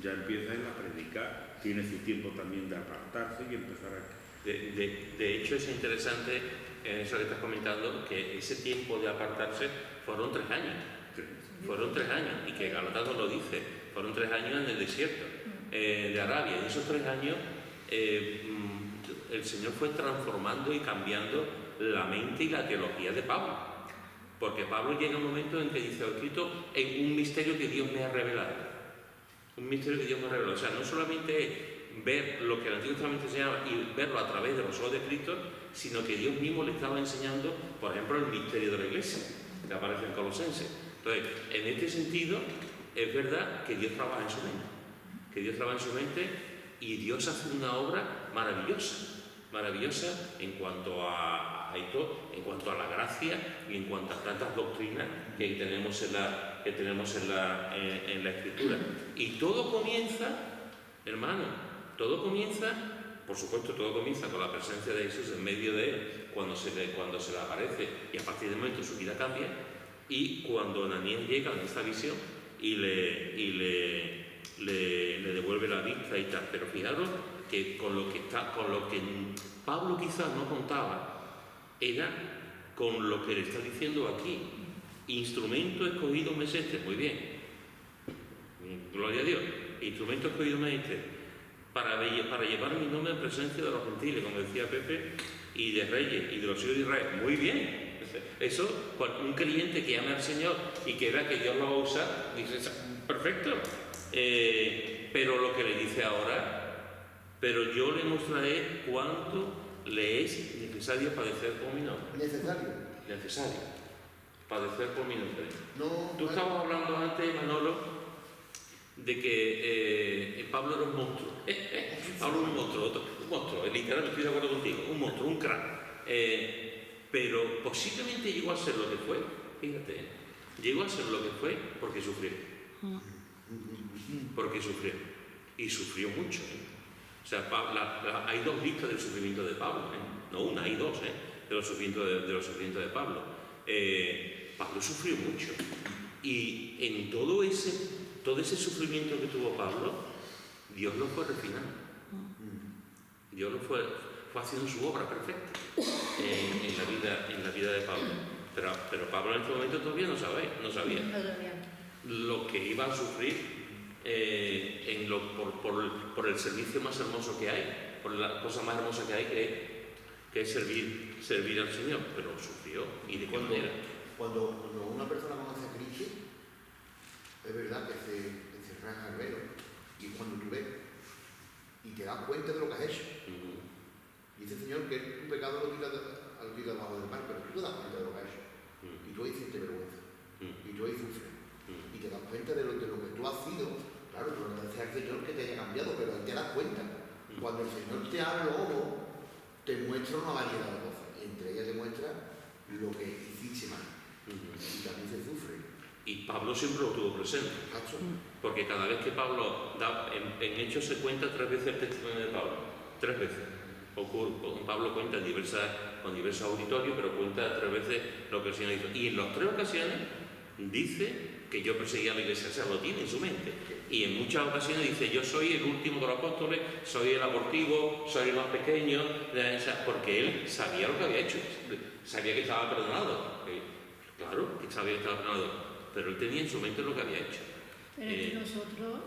Speaker 6: ya empieza él a predicar, tiene su tiempo también de apartarse y empezar a...
Speaker 1: De hecho, es interesante eso que estás comentando, que ese tiempo de apartarse fueron 3 años. Fueron 3 años, y que Gálatas lo dice, fueron 3 años en el desierto de Arabia. En esos 3 años el Señor fue transformando y cambiando la mente y la teología de Pablo. Porque Pablo llega un momento en que dice, escrito en un misterio que Dios me ha revelado. Un misterio que Dios me ha revelado. O sea, no solamente ver lo que el Antiguo Testamento enseñaba y verlo a través de los ojos de Cristo, sino que Dios mismo le estaba enseñando, por ejemplo, el misterio de la Iglesia, que aparece en Colosenses. Entonces, en este sentido, es verdad que Dios trabaja en su mente. Que Dios trabaja en su mente y Dios hace una obra maravillosa en cuanto a esto, en cuanto a la gracia y en cuanto a tantas doctrinas que tenemos en la Escritura. Y todo comienza, hermano, por supuesto, todo comienza con la presencia de Jesús en medio de él, cuando se le aparece, y a partir del momento su vida cambia, y cuando Ananías llega a esta visión y le devuelve la vista y tal. Pero fijaros que con lo que Pablo quizás no contaba era con lo que le está diciendo aquí. Instrumento escogido me es este. Muy bien, gloria a Dios. Instrumento escogido me es este para llevar mi nombre en presencia de los gentiles, como decía Pepe, y de reyes y de los hijos de Israel. Muy bien. Eso, un creyente que ame al Señor y que vea que Dios lo va a usar, dice, perfecto. Pero lo que le dice ahora, pero yo le mostraré cuánto le es necesario padecer por mi nombre. Necesario. Padecer por mi nombre.
Speaker 9: No,
Speaker 1: Tú estabas hablando antes, Manolo, de que Pablo era un monstruo. Pablo era un monstruo, literalmente estoy de acuerdo contigo, un monstruo, un crack. Pero posiblemente llegó a ser lo que fue, fíjate, llegó a ser lo que fue porque sufrió. Porque sufrió. Y sufrió mucho. O sea, hay 2 listas del sufrimiento de Pablo. No una, hay 2 de los sufrimientos de Pablo. Pablo sufrió mucho. Y en todo ese sufrimiento que tuvo Pablo, Dios lo fue refinando. Dios lo fue haciendo su obra perfecta en la vida de Pablo. Pero Pablo en este momento todavía no sabía lo que iba a sufrir por el servicio más hermoso que hay, por la cosa más hermosa que hay, que es servir al Señor. Pero sufrió. ¿Y de qué manera?
Speaker 9: Cuando una persona conoce a Cristo, es verdad que se rasga el velo. Y cuando tú ves y te das cuenta de lo que has hecho, dice el Señor que tu pecado lo tira debajo del mar, pero tú te das cuenta de lo que has hecho. Y tú ahí sientes vergüenza. Y tú ahí sufres. Y te das cuenta de lo que tú has sido. Claro, tú no le dices al Señor que te haya cambiado, pero ahí te das cuenta. Cuando el Señor te abre los ojos, te muestra una variedad de cosas. Y entre ellas te muestra lo que hiciste mal. Y también se sufre.
Speaker 1: Y Pablo siempre lo tuvo presente. Porque cada vez que Pablo en Hechos se cuenta 3 veces el testimonio de Pablo. 3 veces. Pablo cuenta con diversos auditorios, pero cuenta 3 veces lo que el Señor hizo. Y en las 3 ocasiones dice que yo perseguía a la iglesia, o sea, lo tiene en su mente. Y en muchas ocasiones dice, yo soy el último de los apóstoles, soy el abortivo, soy el más pequeño, porque él sabía lo que había hecho, sabía que estaba perdonado. Claro, que sabía que estaba perdonado, pero él tenía en su mente lo que había hecho.
Speaker 3: Pero es que nosotros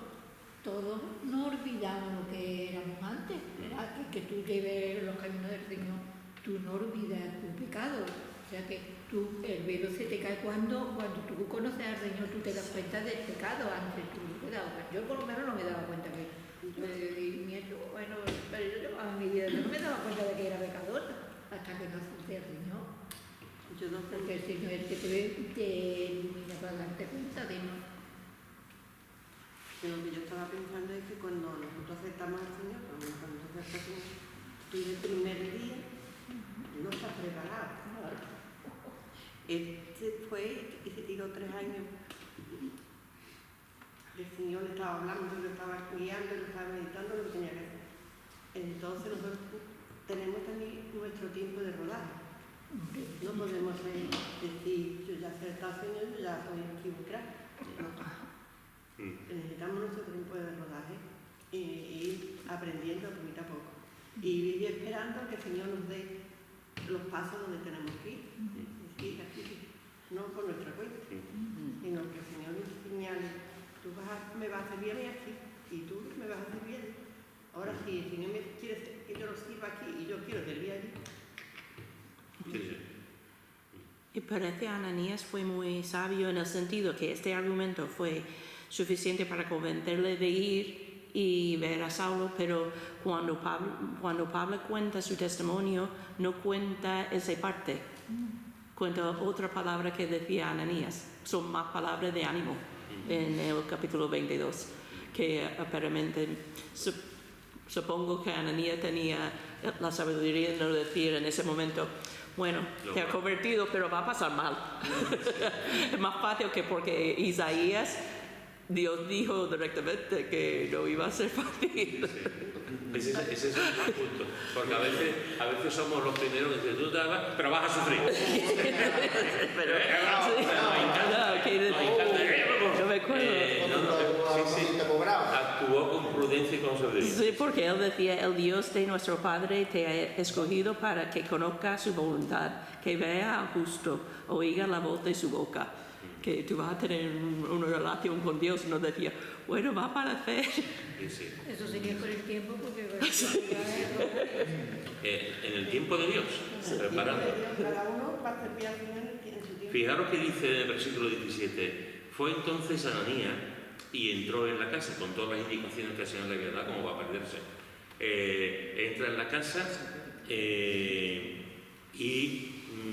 Speaker 3: todos no olvidamos lo que éramos antes, ¿verdad? Que tú lleves los caminos del Señor, tú no olvidas tu pecado. O sea que el velo se te cae cuando tú conoces al Señor, tú te das cuenta del pecado. Antes tú no te dabas cuenta. Yo por lo menos no me daba cuenta que bueno, pero yo a mi vida no me daba cuenta de que era pecador hasta que no acepté al Señor. Porque el Señor es el que te ilumina para darte cuenta de no.
Speaker 8: Lo que yo estaba pensando es que cuando nosotros aceptamos al Señor, cuando nosotros aceptamos, tú el primer día no estás preparado. Este fue y se tiró 3 años. El Señor le estaba hablando, le estaba guiando, le estaba meditando lo que tenía que hacer. Entonces nosotros tenemos también nuestro tiempo de rodaje. No podemos decir, yo ya he acertado al Señor, yo ya soy equivocado. No. Necesitamos nuestro tiempo de rodaje e ir aprendiendo poquito a poco. Y ir esperando que el Señor nos dé los pasos donde tenemos que ir. No por nuestra cuenta, sino que el Señor nos señale, me vas a hacer bien aquí y tú me vas a hacer bien. Ahora si el Señor me quiere que yo lo sirva aquí y yo quiero que él vaya allí.
Speaker 10: Y parece que Ananías fue muy sabio en el sentido que este argumento fue suficiente para convencerle de ir y ver a Saulo, pero cuando Pablo cuenta su testimonio, no cuenta esa parte. Cuenta otra palabra que decía Ananías. Son más palabras de ánimo en el capítulo 22, que aparentemente supongo que Ananías tenía la sabiduría de no decir en ese momento, bueno, te ha convertido, pero va a pasar mal. Es más fácil que porque Isaías, Dios dijo directamente que no iba a ser fácil.
Speaker 1: Ese es el punto. Porque a veces somos los primeros que dicen, tú te vas, pero vas a sufrir.
Speaker 10: No me acuerdo.
Speaker 1: Actuó con prudencia y con sabiduría.
Speaker 10: Sí, porque él decía, el Dios de nuestro Padre te ha escogido para que conozca su voluntad, que vea al justo, oiga la voz de su boca. Que tú vas a tener una relación con Dios, no decía, bueno, va para hacer.
Speaker 1: Sí.
Speaker 3: Eso sería con el tiempo, porque
Speaker 1: en el tiempo de Dios, preparando.
Speaker 8: Cada uno va a servir al Señor en su tiempo.
Speaker 1: Fijaros que dice en el versículo 17, fue entonces Ananías y entró en la casa con todas las indicaciones que el Señor le había dado, como va a perderse. Entra en la casa y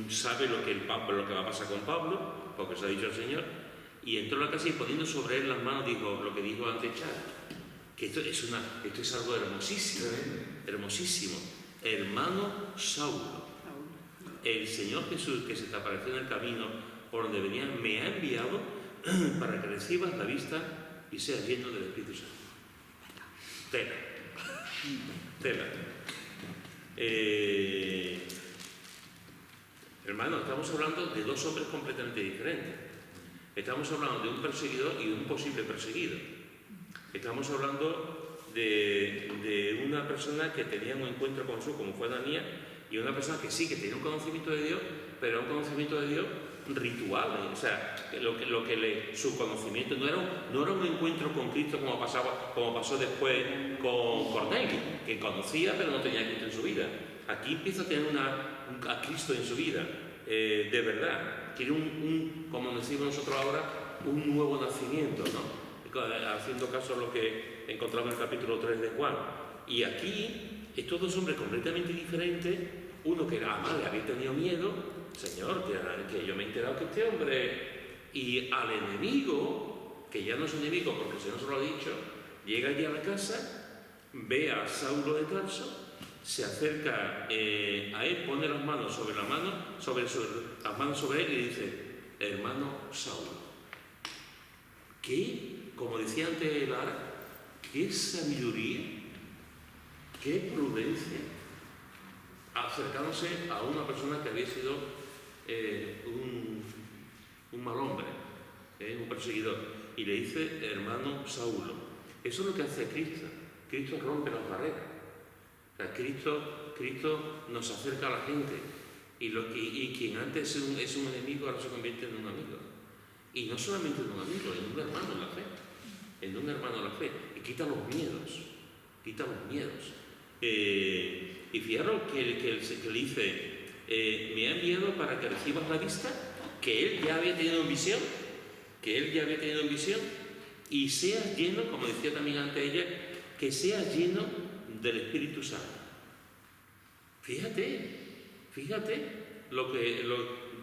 Speaker 1: sabe lo que va a pasar con Pablo, porque se ha dicho el Señor, y entró en la casa y poniendo sobre él las manos dijo lo que dijo antes Chad, que esto es algo hermosísimo, hermosísimo. Hermano Saulo, el Señor Jesús que se te apareció en el camino por donde venía, me ha enviado para que recibas la vista y seas lleno del Espíritu Santo. Tela. Hermano, estamos hablando de 2 hombres completamente diferentes. Estamos hablando de un perseguidor y de un posible perseguido. Estamos hablando de una persona que tenía un encuentro con Jesús, como fue Ananías, y una persona que sí, que tenía un conocimiento de Dios, pero un conocimiento de Dios ritual. O sea, su conocimiento no era un encuentro con Cristo como pasó después con Cornelio, que conocía pero no tenía a Cristo en su vida. Aquí empieza a tener a Cristo en su vida, de verdad. Tiene como decimos nosotros ahora, un nuevo nacimiento, ¿no? Haciendo caso a lo que encontramos en el capítulo 3 de Juan. Y aquí, estos 2 hombres completamente diferentes, uno que le había tenido miedo, Señor, que yo me he enterado que este hombre, y al enemigo, que ya no es enemigo porque el Señor se lo ha dicho, llega allí a la casa, ve a Saulo de Tarso, se acerca a él, pone las manos sobre las manos sobre él y dice, hermano Saulo. ¿Qué? Como decía antes Lara, qué sabiduría, qué prudencia, acercándose a una persona que había sido un mal hombre, un perseguidor, y le dice, hermano Saulo. Eso es lo que hace Cristo. Cristo rompe las barreras. O sea, Cristo nos acerca a la gente y quien antes es un enemigo ahora se convierte en un amigo. Y no solamente en un amigo, en un hermano en la fe. en un hermano de la fe y quita los miedos, quita los miedos. Y fijaros que le dice, me ha enviado para que recibas la vista, que él ya había tenido en visión, y seas lleno, como decía también antes ella, que seas lleno del Espíritu Santo. Fíjate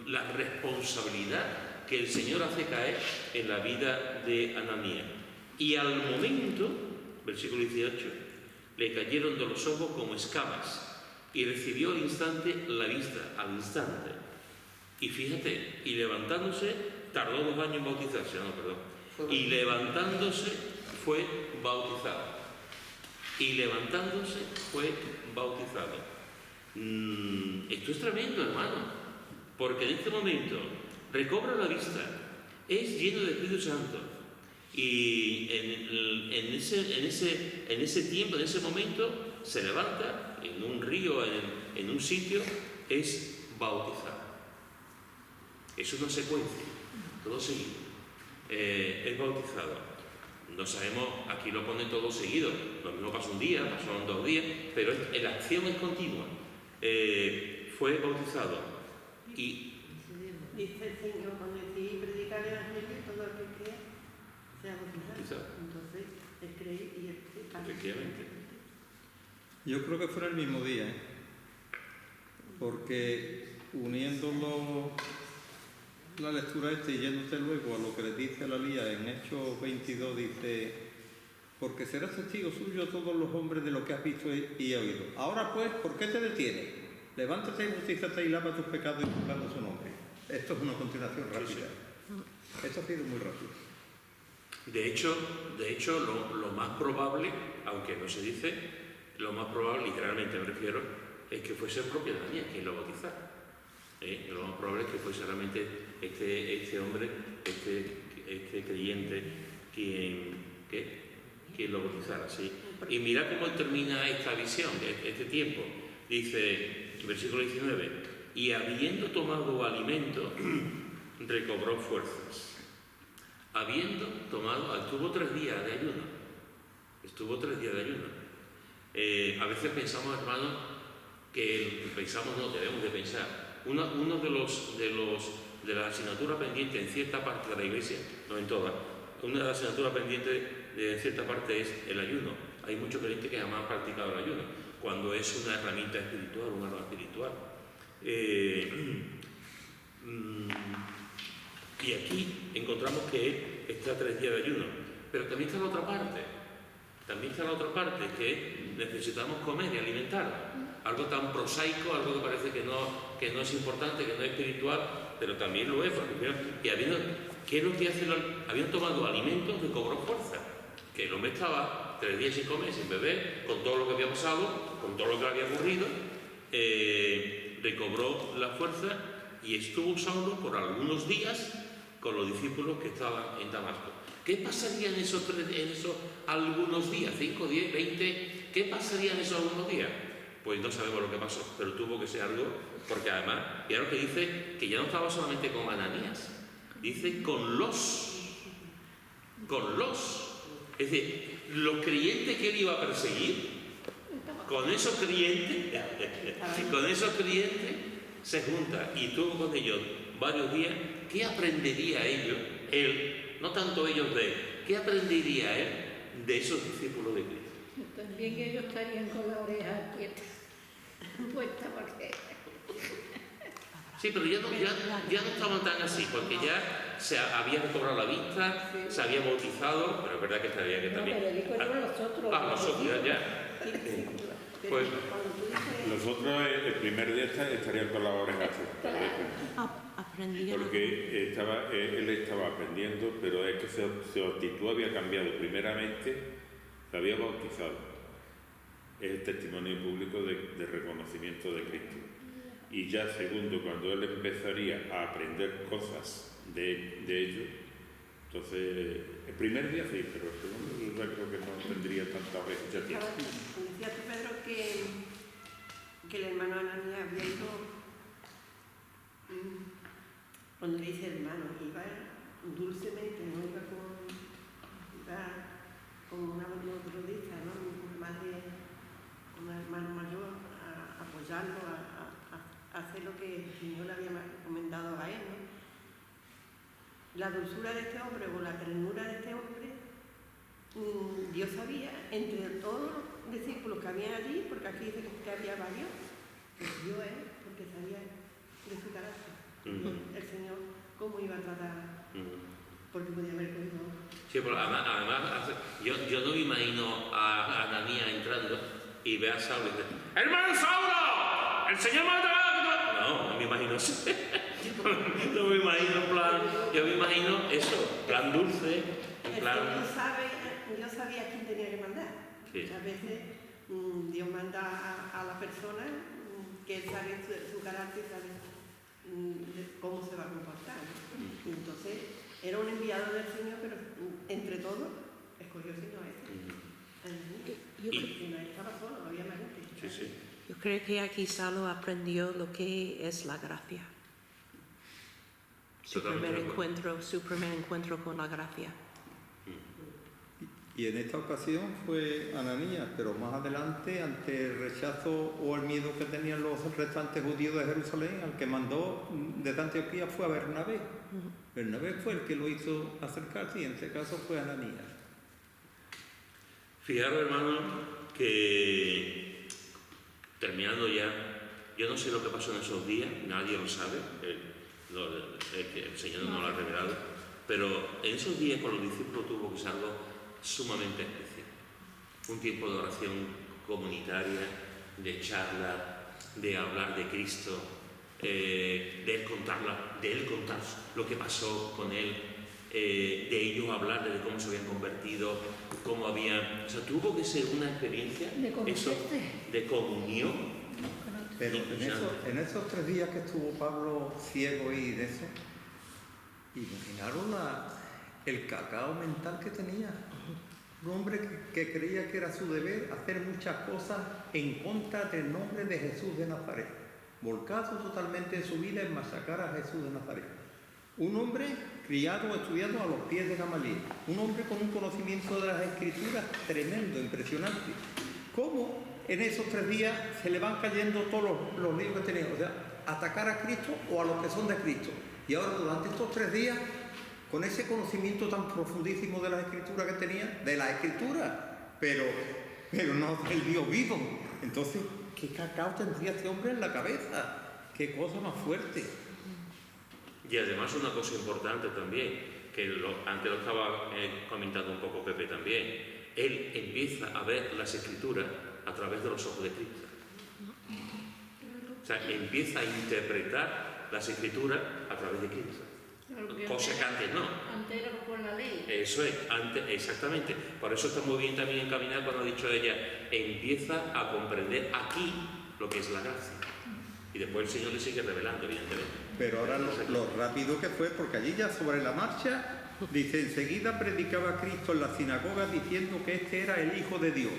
Speaker 1: la responsabilidad que el Señor hace caer en la vida de Ananías. Y al momento, versículo 18, le cayeron de los ojos como escamas y recibió al instante la vista, al instante. Y fíjate, y levantándose, tardó 2 años en bautizarse, y levantándose fue bautizado. Esto es tremendo, hermano, porque en este momento recobra la vista, es lleno del Espíritu Santo, y en ese tiempo, en ese momento, se levanta en un río, en un sitio, es bautizado. Es una secuencia, todo seguido. Es bautizado. No sabemos, aquí lo pone todo seguido. Lo mismo pasó un día, pasaron 2 días, pero la acción es continua. Fue bautizado. Y
Speaker 8: dice el Señor, cuando decidí predicar el Evangelio, todo el que crea sea bautizado. Entonces, él cree y él
Speaker 1: efectivamente.
Speaker 4: Yo creo que fue el mismo día, porque uniéndolo la lectura y yéndote luego a lo que les dice la Lía en Hechos 22, dice, porque serás testigo suyo todos los hombres de lo que has visto y oído. Ahora pues, ¿por qué te detienes? Levántate y bautízate y lava tus pecados invocando su nombre. Esto es una continuación rápida. Esto ha sido muy rápido.
Speaker 1: De hecho, lo más probable, aunque no se dice, lo más probable, literalmente me refiero, es que fuese el propio Ananías quien lo bautizara. Lo más probable es que fuese realmente este hombre, este creyente, quien lo bautizara. ¿Sí? Y mira cómo termina esta visión, este tiempo. Dice, versículo 19, y habiendo tomado alimento, recobró fuerzas. Estuvo 3 días de ayuno. A veces pensamos, hermanos, debemos de pensar. Uno de las asignaturas pendientes en cierta parte de la Iglesia, no en todas, una de las asignaturas pendientes de cierta parte es el ayuno. Hay muchos creyentes que jamás han practicado el ayuno, cuando es una herramienta espiritual, un arma espiritual. Y aquí encontramos que está 3 días de ayuno, pero también está la otra parte, que necesitamos comer y alimentarnos. Algo tan prosaico, algo que parece que no es importante, que no es espiritual, pero también lo es, porque ¿qué es lo que hace? Habían tomado alimentos, recobró fuerza, que el hombre estaba 3 días sin comer, sin beber, con todo lo que había pasado, con todo lo que había ocurrido, recobró la fuerza y estuvo Saulo por algunos días con los discípulos que estaban en Damasco. ¿Qué pasaría en esos algunos días? 5, 10, 20, ¿qué pasaría en esos algunos días? Pues no sabemos lo que pasó, pero tuvo que ser algo, porque además, ya lo que dice, que ya no estaba solamente con Ananías, dice con los, es decir, los creyentes que él iba a perseguir, con esos creyentes se junta y tuvo con ellos varios días. ¿Qué aprendería él, no tanto ellos de él, qué aprendería él de esos discípulos de Cristo?
Speaker 3: También ellos estarían con la oreja quieta, puesta porque...
Speaker 1: Sí, pero ya no estaban tan así, porque ya se había recobrado la vista, se había bautizado, pero es verdad que estaría que también...
Speaker 3: pero digo yo
Speaker 1: nosotros ya. Pues,
Speaker 6: nosotros el primer día estarían con las orejas
Speaker 10: Aprendiendo.
Speaker 6: porque él estaba aprendiendo, pero es que su actitud había cambiado. Primeramente se había bautizado, es el testimonio público de reconocimiento de Cristo, y ya segundo, cuando él empezaría a aprender cosas de ellos, entonces el primer día sí, pero el segundo yo creo que no tendría tanta oreja tiempo.
Speaker 8: Decía tú, Pedro, que el hermano Ananías había ido, cuando le dice hermano, iba dulcemente, no iba está, como una nodriza, ¿no? Una madre, una hermana mayor, a apoyarlo, a hacer lo que el Señor le había encomendado a él, ¿no? La dulzura de este hombre o la ternura de este hombre, Dios sabía, entre todos los discípulos que había allí, porque aquí dice que había varios, pues vio él, porque sabía de su carácter, el Señor cómo iba a tratar, porque podía haber cogido.
Speaker 1: Sí, pero además yo no me imagino a Ananías entrando y ve a Saulo y dice: ¡Hermano Saulo! ¡El Señor mata! No me imagino así. No me imagino en plan, yo me imagino eso, plan dulce, en plan.
Speaker 8: Dios sabía a quién tenía que mandar.
Speaker 1: Sí.
Speaker 8: Muchas veces Dios manda a la persona que él sabe su carácter, sabe cómo se va a comportar, ¿no? Entonces, era un enviado del Señor, pero entre todos escogió el Señor ese. Y no estaba solo, había más gente.
Speaker 1: Sí, sí.
Speaker 10: Yo creo que aquí Saulo aprendió lo que es la gracia. Su primer encuentro con la gracia.
Speaker 4: Y en esta ocasión fue Ananías, pero más adelante, ante el rechazo o el miedo que tenían los restantes judíos de Jerusalén, al que mandó desde Antioquía fue a Bernabé. Bernabé fue el que lo hizo acercarse y en este caso fue Ananías.
Speaker 1: Fijaros, hermano, que terminando ya, yo no sé lo que pasó en esos días, nadie lo sabe, el Señor no lo ha revelado, pero en esos días con los discípulos tuvo que ser algo sumamente especial. Un tiempo de oración comunitaria, de charla, de hablar de Cristo, de él contar lo que pasó con él, de ellos hablar de cómo se habían convertido, cómo habían... O sea, tuvo que ser una experiencia de comunión.
Speaker 4: Pero en esos 3 días que estuvo Pablo ciego y de eso, imaginaron el cacao mental que tenía. Un hombre que creía que era su deber hacer muchas cosas en contra del nombre de Jesús de Nazaret. Volcado totalmente en su vida en masacrar a Jesús de Nazaret. Un hombre criado, estudiado a los pies de Gamaliel. Un hombre con un conocimiento de las Escrituras tremendo, impresionante. ¿Cómo en esos 3 días se le van cayendo todos los libros que tenía? O sea, atacar a Cristo o a los que son de Cristo. Y ahora durante estos 3 días, con ese conocimiento tan profundísimo de las Escrituras que tenía, de las Escrituras, pero no del Dios vivo. Entonces, ¿qué cacao tendría este hombre en la cabeza? ¿Qué cosa más fuerte?
Speaker 1: Y además una cosa importante también, que antes lo estaba comentando un poco Pepe también, él empieza a ver las Escrituras a través de los ojos de Cristo. O sea, empieza a interpretar las Escrituras a través de Cristo. Cosa que antes no.
Speaker 3: Antes era por la ley.
Speaker 1: Eso es, antes, exactamente. Por eso está muy bien también encaminada cuando ha dicho ella, empieza a comprender aquí lo que es la gracia. Y después el Señor le sigue revelando, evidentemente.
Speaker 4: Pero ahora lo rápido que fue, porque allí ya sobre la marcha, dice, enseguida predicaba Cristo en la sinagoga diciendo que este era el Hijo de Dios.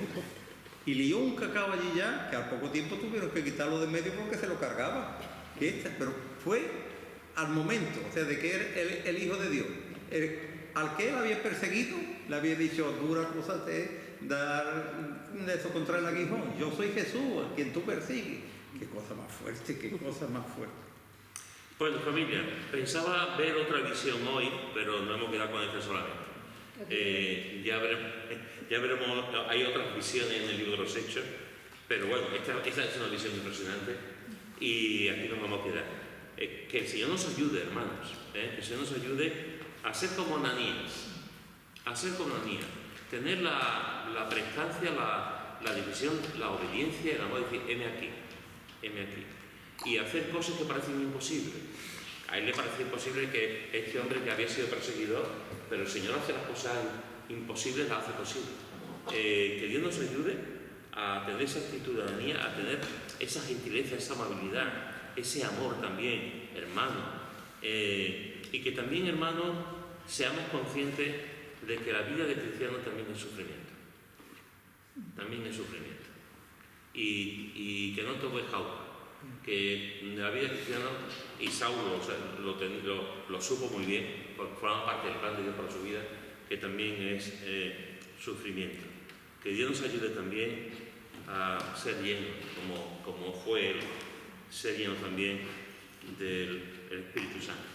Speaker 4: Y lió un cacao allí ya, que al poco tiempo tuvieron que quitarlo de medio porque se lo cargaba. Pero fue al momento, o sea, de que era el Hijo de Dios. Al que él había perseguido, le había dicho, dura cosa te dar eso contra el aguijón. Yo soy Jesús, a quien tú persigues. Qué cosa más fuerte, qué cosa más fuerte.
Speaker 1: Bueno, familia, pensaba ver otra visión hoy, pero no hemos quedado con esta solamente. Ya veremos, hay otras visiones en el libro de los Hechos, pero bueno, esta es una visión impresionante y aquí nos vamos a quedar. Que el Señor nos ayude, hermanos, que el Señor nos ayude a ser como Ananías, tener la prestancia, la decisión, la obediencia, el amor, decir, heme aquí, y hacer cosas que parecen imposibles. A él le parecía imposible que este hombre que había sido perseguidor, pero el Señor hace las cosas imposibles, las hace posibles. Que Dios nos ayude a tener esa actitud de Ananías, a tener esa gentileza, esa amabilidad, ese amor también, hermano. Y que también, hermano, seamos conscientes de que la vida de cristiano también es sufrimiento. También es sufrimiento. Y que no todo es jauja. Que la vida cristiana, y Saulo lo supo muy bien, porque forma parte del plan de Dios para su vida, que también es sufrimiento. Que Dios nos ayude también a ser llenos, como fue él, ser lleno también del Espíritu Santo,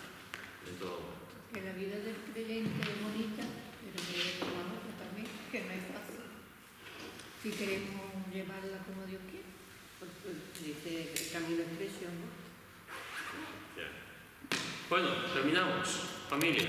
Speaker 1: en todo momento.
Speaker 3: Que la vida del creyente es bonita, pero que el trabajo también, que no es fácil. Si queremos llevarla como Dios quiere.
Speaker 8: Dice el camino estrecho, ¿no?
Speaker 1: Ya. Bueno, terminamos, familia.